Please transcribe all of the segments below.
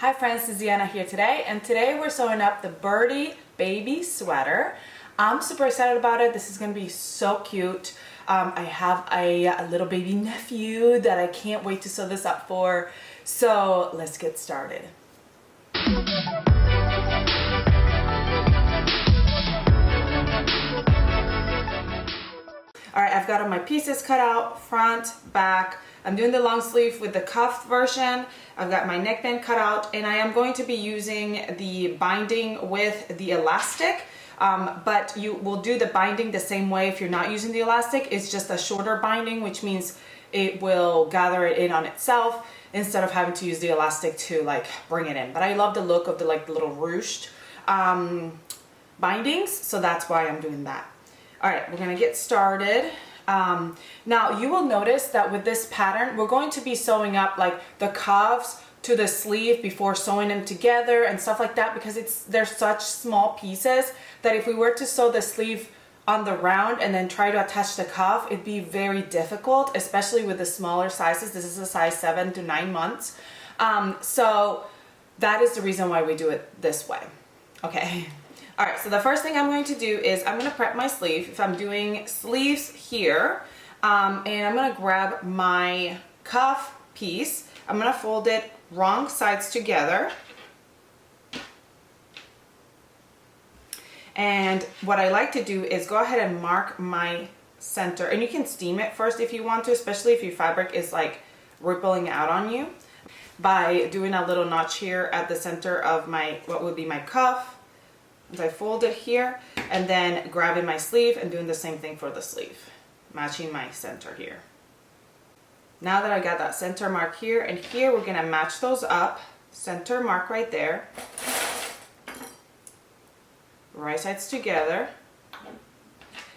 Hi friends, this is Deanna here today, and today we're sewing up the Birdie baby sweater. I'm super excited about it. This is going to be so cute. I have a little baby nephew that I can't wait to sew this up for. So let's get started. Alright, I've got all my pieces cut out, front, back. I'm doing the long sleeve with the cuffed version. I've got my neckband cut out, and I am going to be using the binding with the elastic. But you will do the binding the same way if you're not using the elastic. It's just a shorter binding, which means it will gather it in on itself instead of having to use the elastic to like bring it in. But I love the look of the little ruched bindings, so that's why I'm doing that. All right, we're gonna get started. Now you will notice that with this pattern, we're going to be sewing up like the cuffs to the sleeve before sewing them together and stuff like that, because they're such small pieces that if we were to sew the sleeve on the round and then try to attach the cuff, it'd be very difficult, especially with the smaller sizes. This is a size 7 to 9 months. So that is the reason why we do it this way. Okay. All right, so the first thing I'm going to do is I'm going to prep my sleeve. If I'm doing sleeves here, and I'm going to grab my cuff piece. I'm going to fold it wrong sides together. And what I like to do is go ahead and mark my center. And you can steam it first if you want to, especially if your fabric is like rippling out on you, by doing a little notch here at the center of my, what would be my cuff. I fold it here and then grabbing my sleeve and doing the same thing for the sleeve, matching my center here. Now that I got that center mark here and here, we're gonna match those up. Center mark right there, right sides together,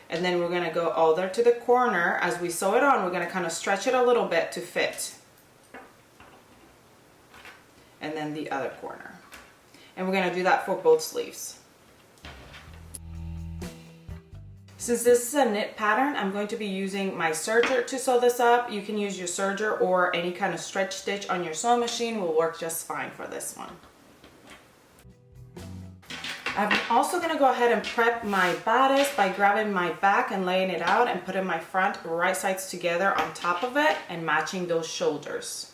and then we're gonna go all there to the corner. As we sew it on, we're gonna kind of stretch it a little bit to fit, and then the other corner, and we're gonna do that for both sleeves. Since this is a knit pattern, I'm going to be using my serger to sew this up. You can use your serger or any kind of stretch stitch on your sewing machine will work just fine for this one. I'm also going to go ahead and prep my bodice by grabbing my back and laying it out and putting my front right sides together on top of it and matching those shoulders.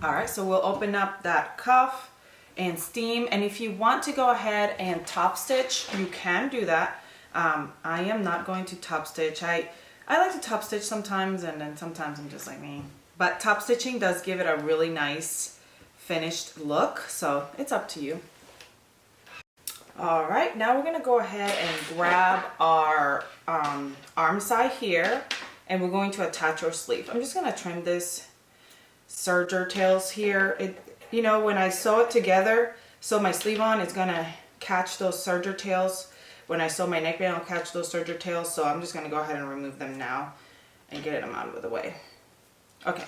All right, so we'll open up that cuff and steam, and if you want to go ahead and top stitch, you can do that. I am not going to top stitch. I like to top stitch sometimes, and then sometimes I'm just like me. But top stitching does give it a really nice finished look, so it's up to you. All right, now we're gonna go ahead and grab our arm side here, and we're going to attach our sleeve. I'm just gonna trim this serger tails here. You know, when I sew it together, sew my sleeve on, it's gonna catch those serger tails. When I sew my neckband, I'll catch those serger tails, so I'm just gonna go ahead and remove them now and get them out of the way. Okay,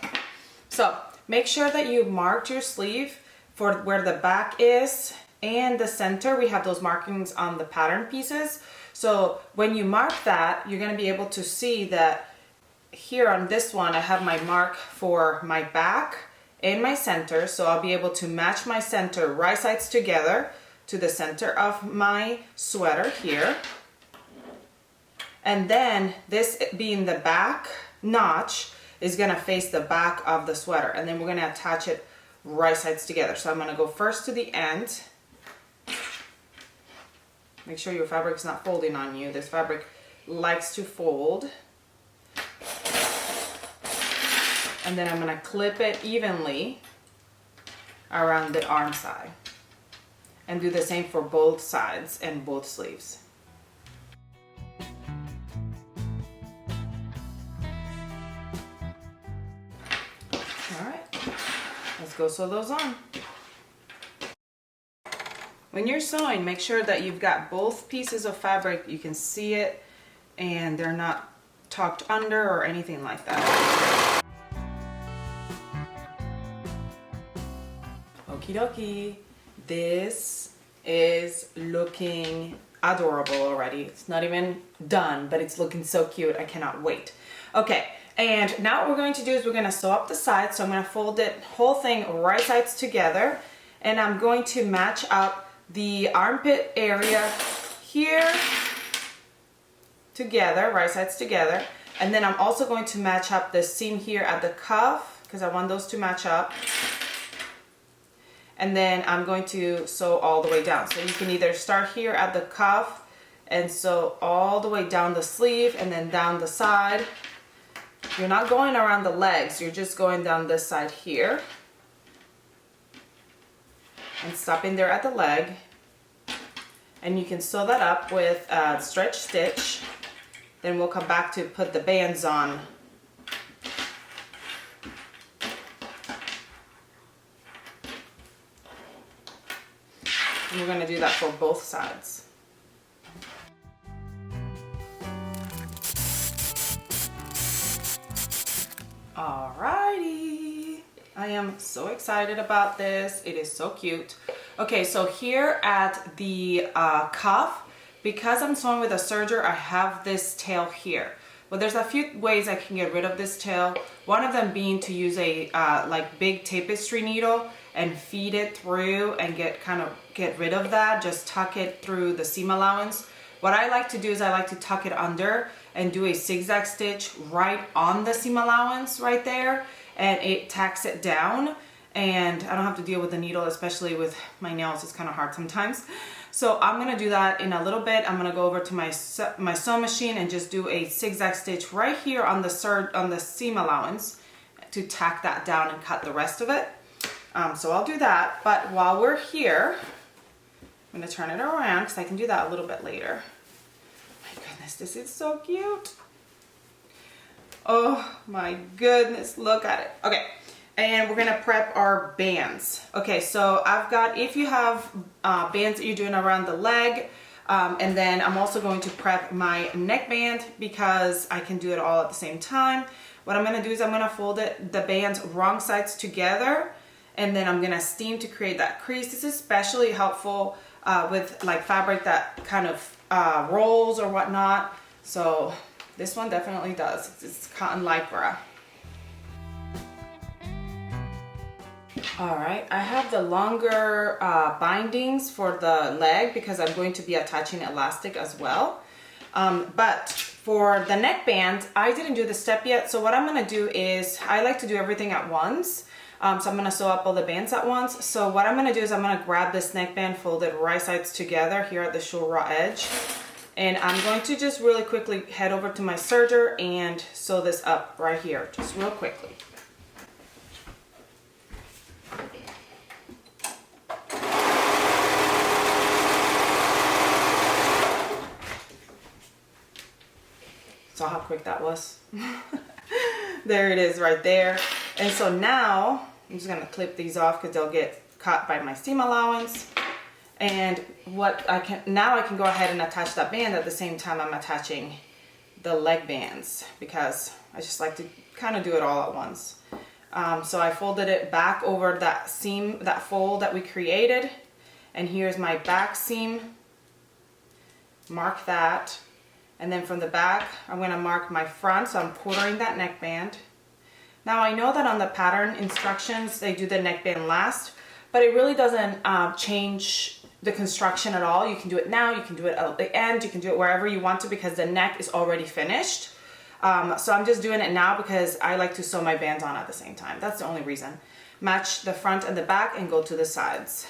so make sure that you marked your sleeve for where the back is and the center. We have those markings on the pattern pieces. So when you mark that, you're gonna be able to see that here on this one, I have my mark for my back and my center, so I'll be able to match my center right sides together to the center of my sweater here. And then this being the back notch is gonna face the back of the sweater, and then we're gonna attach it right sides together. So I'm gonna go first to the end. Make sure your fabric's not folding on you. This fabric likes to fold. And then I'm going to clip it evenly around the arm side. And do the same for both sides and both sleeves. Alright, let's go sew those on. When you're sewing, make sure that you've got both pieces of fabric, you can see it, and they're not tucked under or anything like that. Okie dokie, this is looking adorable already. It's not even done, but it's looking so cute. I cannot wait. Okay, And now what we're going to do is we're going to sew up the sides. So I'm going to fold it whole thing right sides together, and I'm going to match up the armpit area here together, right sides together. And then I'm also going to match up the seam here at the cuff because I want those to match up. And then I'm going to sew all the way down. So you can either start here at the cuff and sew all the way down the sleeve and then down the side. You're not going around the legs, you're just going down this side here. And stopping there at the leg. And you can sew that up with a stretch stitch. Then we'll come back to put the bands on. And we're going to do that for both sides. Alrighty, I am so excited about this. It is so cute. Okay, so here at the cuff, because I'm sewing with a serger, I have this tail here. Well, there's a few ways I can get rid of this tail. One of them being to use a like big tapestry needle and feed it through and get rid of that. Just tuck it through the seam allowance. What I like to do is I like to tuck it under and do a zigzag stitch right on the seam allowance right there, and it tacks it down, and I don't have to deal with the needle, especially with my nails. It's kind of hard sometimes. So I'm gonna do that in a little bit. I'm gonna go over to my sewing machine and just do a zigzag stitch right here on the seam allowance to tack that down and cut the rest of it. So I'll do that, but while we're here, I'm gonna turn it around because I can do that a little bit later. My goodness, this is so cute. Oh my goodness, look at it. Okay, and we're gonna prep our bands. Okay, so I've got, if you have bands that you're doing around the leg, and then I'm also going to prep my neckband because I can do it all at the same time. What I'm gonna do is I'm gonna fold the bands wrong sides together, and then I'm gonna steam to create that crease. This is especially helpful with like fabric that kind of rolls or whatnot. So this one definitely does. It's cotton lycra. All right, I have the longer bindings for the leg because I'm going to be attaching elastic as well. But for the neckband, I didn't do the step yet. So what I'm gonna do is, I like to do everything at once. So I'm gonna sew up all the bands at once. So what I'm gonna do is I'm gonna grab this neckband, fold it right sides together here at the shoulder raw edge. And I'm going to just really quickly head over to my serger and sew this up right here, just real quickly. Saw how quick that was? There it is right there. And so now I'm just gonna clip these off because they'll get caught by my seam allowance. And what I can, now I can go ahead and attach that band at the same time I'm attaching the leg bands because I just like to kind of do it all at once. So I folded it back over that seam, that fold that we created. And here's my back seam. Mark that. And then from the back, I'm gonna mark my front, so I'm quartering that neckband. Now I know that on the pattern instructions, they do the neckband last, but it really doesn't change the construction at all. You can do it now, you can do it at the end, you can do it wherever you want to because the neck is already finished. So I'm just doing it now because I like to sew my bands on at the same time. That's the only reason. Match the front and the back and go to the sides.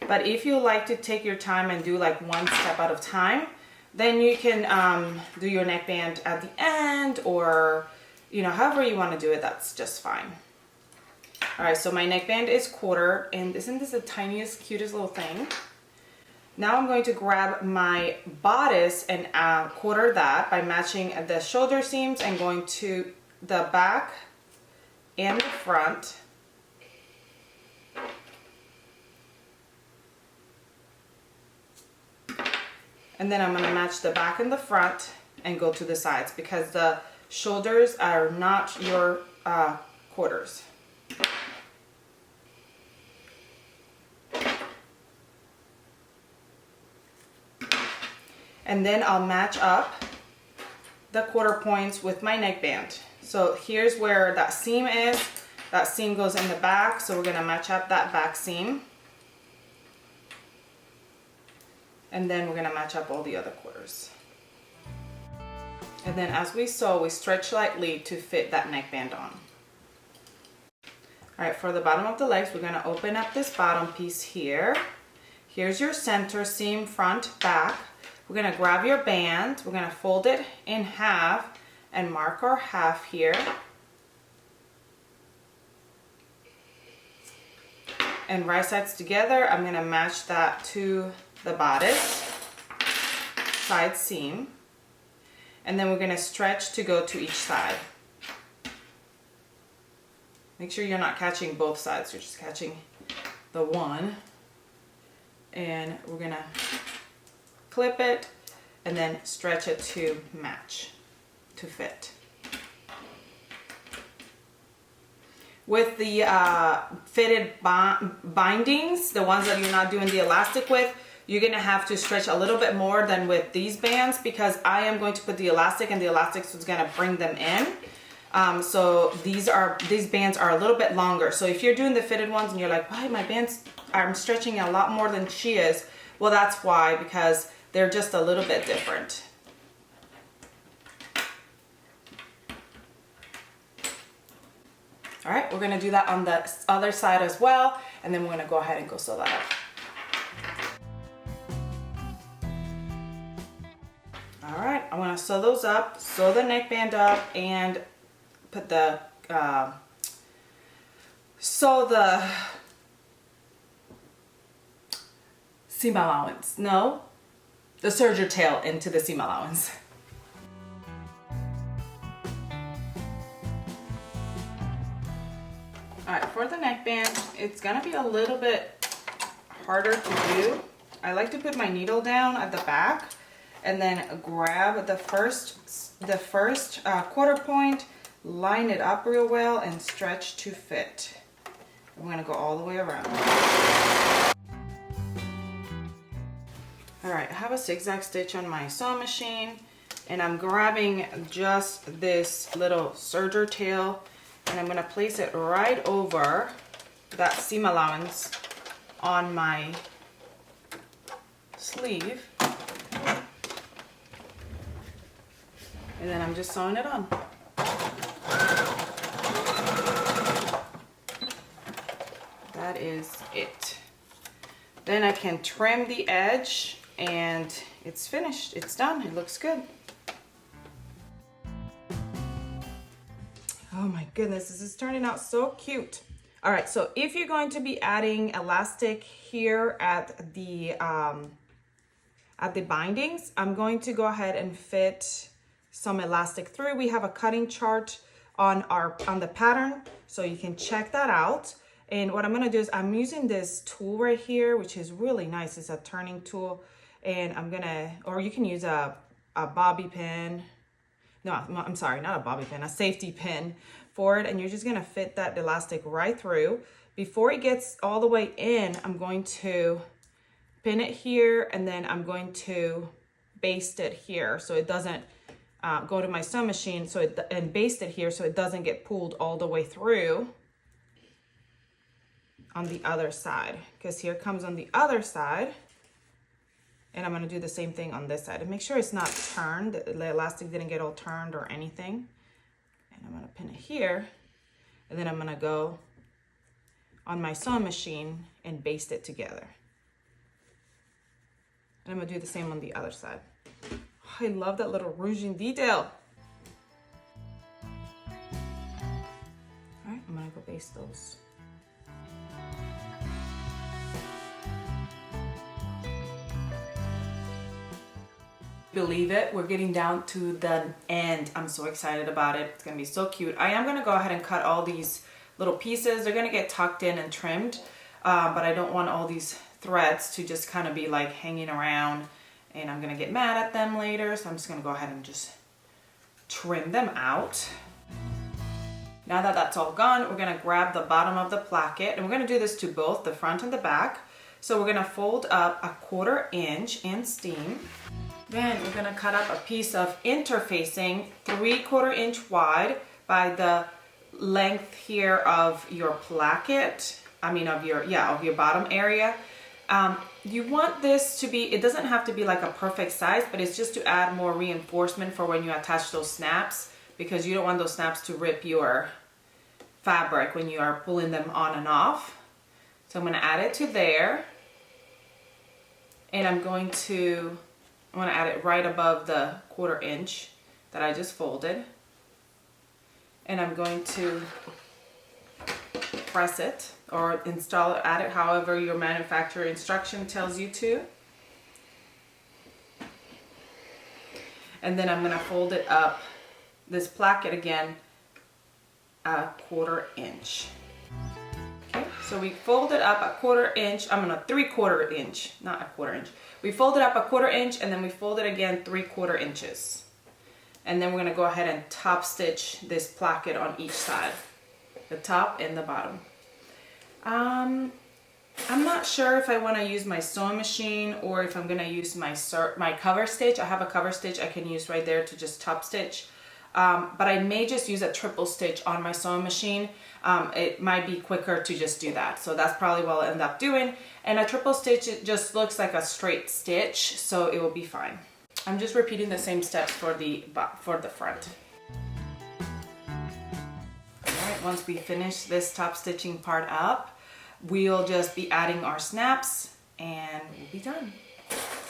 But if you like to take your time and do like one step at a time, then you can do your neckband at the end, or you know, however you want to do it, that's just fine. All right, so my neckband is quartered, and isn't this the tiniest, cutest little thing? Now I'm going to grab my bodice and quarter that by matching the shoulder seams and going to the back and the front. And then I'm going to match the back and the front and go to the sides because the shoulders are not your quarters. and then I'll match up the quarter points with my neckband. So here's where that seam is. That seam goes in the back, so we're gonna match up that back seam. And then we're gonna match up all the other quarters. And then as we sew, we stretch lightly to fit that neckband on. All right, for the bottom of the legs, we're gonna open up this bottom piece here. Here's your center seam, front, back. We're gonna grab your band, we're gonna fold it in half and mark our half here. And right sides together, I'm gonna match that to the bodice side seam. And then we're gonna stretch to go to each side. Make sure you're not catching both sides, you're just catching the one. And we're gonna clip it and then stretch it to match, to fit. With the fitted bindings, the ones that you're not doing the elastic with, you're gonna have to stretch a little bit more than with these bands because I am going to put the elastic and the elastic is gonna bring them in. So these bands are a little bit longer. So if you're doing the fitted ones and you're like, why my bands, I'm stretching a lot more than she is. Well, that's why, because they're just a little bit different. All right, we're gonna do that on the other side as well, and then we're gonna go ahead and go sew that up. All right, I'm gonna sew those up, sew the neckband up, and put the, sew the seam allowance. No, the serger tail into the seam allowance. All right, for the neckband, it's gonna be a little bit harder to do. I like to put my needle down at the back and then grab the first quarter point, line it up real well, and stretch to fit. I'm gonna go all the way around. All right, I have a zigzag stitch on my sewing machine, and I'm grabbing just this little serger tail, and I'm gonna place it right over that seam allowance on my sleeve. And then I'm just sewing it on. That is it. Then I can trim the edge and it's finished. It's done. It looks good. Oh my goodness, this is turning out so cute. All right, so if you're going to be adding elastic here at the bindings, I'm going to go ahead and fit some elastic through. We have a cutting chart on the pattern, so you can check that out. And what I'm gonna do is I'm using this tool right here, which is really nice. It's a turning tool, and I'm gonna, or you can use a bobby pin. No, I'm sorry, not a bobby pin, a safety pin for it. And you're just gonna fit that elastic right through. Before it gets all the way in, I'm going to pin it here, and then I'm going to baste it here so it doesn't go to my sewing machine, and baste it here so it doesn't get pulled all the way through on the other side, because here comes on the other side. And I'm gonna do the same thing on this side and make sure it's not turned, the elastic didn't get all turned or anything. And I'm gonna pin it here, and then I'm gonna go on my sewing machine and baste it together. And I'm gonna do the same on the other side. Oh, I love that little ruching detail. All right, I'm gonna go baste those. Believe it, we're getting down to the end. I'm so excited about it. It's gonna be so cute. I am gonna go ahead and cut all these little pieces. They're gonna get tucked in and trimmed, but I don't want all these threads to just kind of be like hanging around, and I'm gonna get mad at them later. So I'm just gonna go ahead and just trim them out. Now that that's all gone, we're gonna grab the bottom of the placket, and we're gonna do this to both the front and the back. So we're gonna fold up 1/4 inch and steam. Then we're gonna cut up a piece of interfacing 3/4 inch wide by the length here of your placket. I mean of your bottom area. You want this to be, it doesn't have to be like a perfect size, but it's just to add more reinforcement for when you attach those snaps, because you don't want those snaps to rip your fabric when you are pulling them on and off. So I'm gonna add it to there. And I'm gonna add it right above the 1/4 inch that I just folded. And I'm going to press it or install it, add it however your manufacturer instruction tells you to. And then I'm gonna fold it up, this placket again, a 1/4 inch. Okay, so we fold it up a 1/4 inch, 3/4 inch, not a 1/4 inch. We fold it up a 1/4 inch and then we fold it again 3/4 inches. And then we're gonna go ahead and top stitch this placket on each side, the top and the bottom. I'm not sure if I want to use my sewing machine or if I'm going to use my cover stitch. I have a cover stitch I can use right there to just top stitch. But I may just use a triple stitch on my sewing machine. It might be quicker to just do that. So that's probably what I'll end up doing. And a triple stitch, it just looks like a straight stitch, so it will be fine. I'm just repeating the same steps for the front. Alright, once we finish this top stitching part up, we'll just be adding our snaps and we'll be done.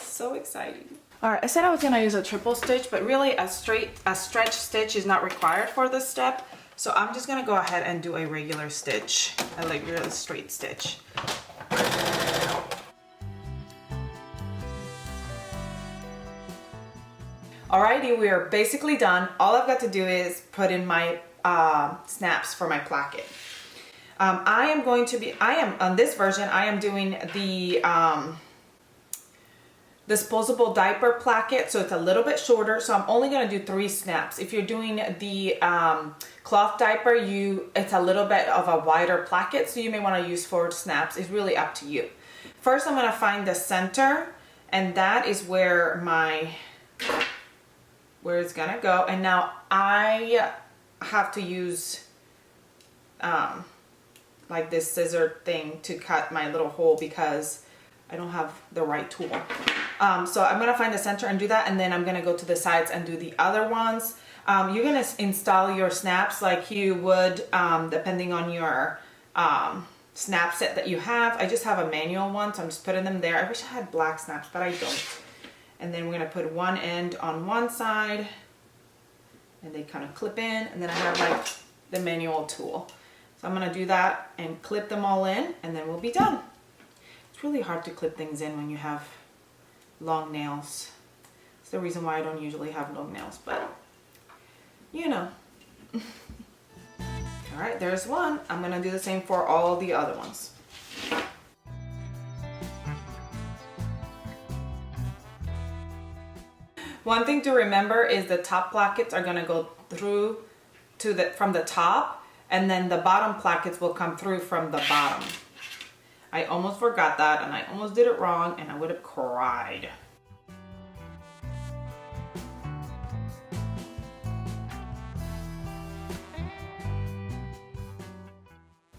So exciting. Alright, I said I was going to use a triple stitch, but really a stretch stitch is not required for this step. So I'm just going to go ahead and do a regular stitch, a regular straight stitch. Alrighty, we are basically done. All I've got to do is put in my snaps for my placket. On this version, I am doing the disposable diaper placket, so it's a little bit shorter, so I'm only going to do 3 snaps. If you're doing the cloth diaper, it's a little bit of a wider placket, so you may want to use 4 snaps. It's really up to you. First, I'm going to find the center, and that is where it's going to go. And now I have to use like this scissor thing to cut my little hole because I don't have the right tool. So I'm gonna find the center and do that, and then I'm gonna go to the sides and do the other ones. You're gonna install your snaps like you would depending on your snap set that you have. I just have a manual one, so I'm just putting them there. I wish I had black snaps, but I don't. And then we're gonna put one end on one side and they kind of clip in, and then I have like the manual tool. So I'm going to do that and clip them all in, and then we'll be done. It's really hard to clip things in when you have long nails. It's the reason why I don't usually have long nails, but you know. All right, there's one. I'm going to do the same for all the other ones. One thing to remember is the top plackets are going to go through from the top, and then the bottom plackets will come through from the bottom. I almost forgot that, and I almost did it wrong, and I would have cried.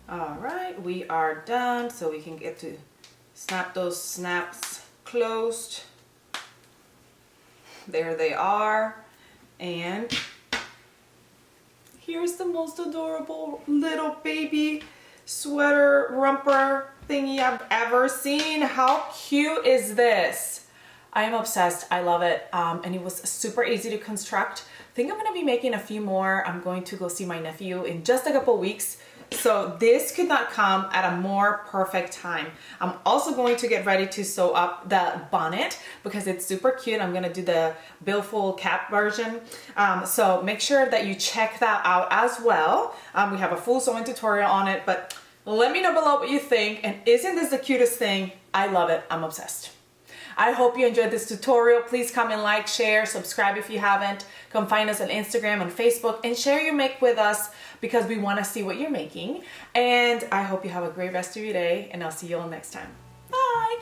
All right, we are done, so we can get to snap those snaps closed. There they are, and here's the most adorable little baby sweater romper thingy I've ever seen. How cute is this? I am obsessed. I love it. And it was super easy to construct. I think I'm going to be making a few more. I'm going to go see my nephew in just a couple weeks. So this could not come at a more perfect time. I'm also going to get ready to sew up the bonnet because it's super cute. I'm going to do the billfold cap version. So make sure that you check that out as well. We have a full sewing tutorial on it, but let me know below what you think. And isn't this the cutest thing? I love it. I'm obsessed. I hope you enjoyed this tutorial. Please comment, like, share, subscribe if you haven't. Come find us on Instagram and Facebook and share your make with us because we want to see what you're making. And I hope you have a great rest of your day, and I'll see you all next time. Bye!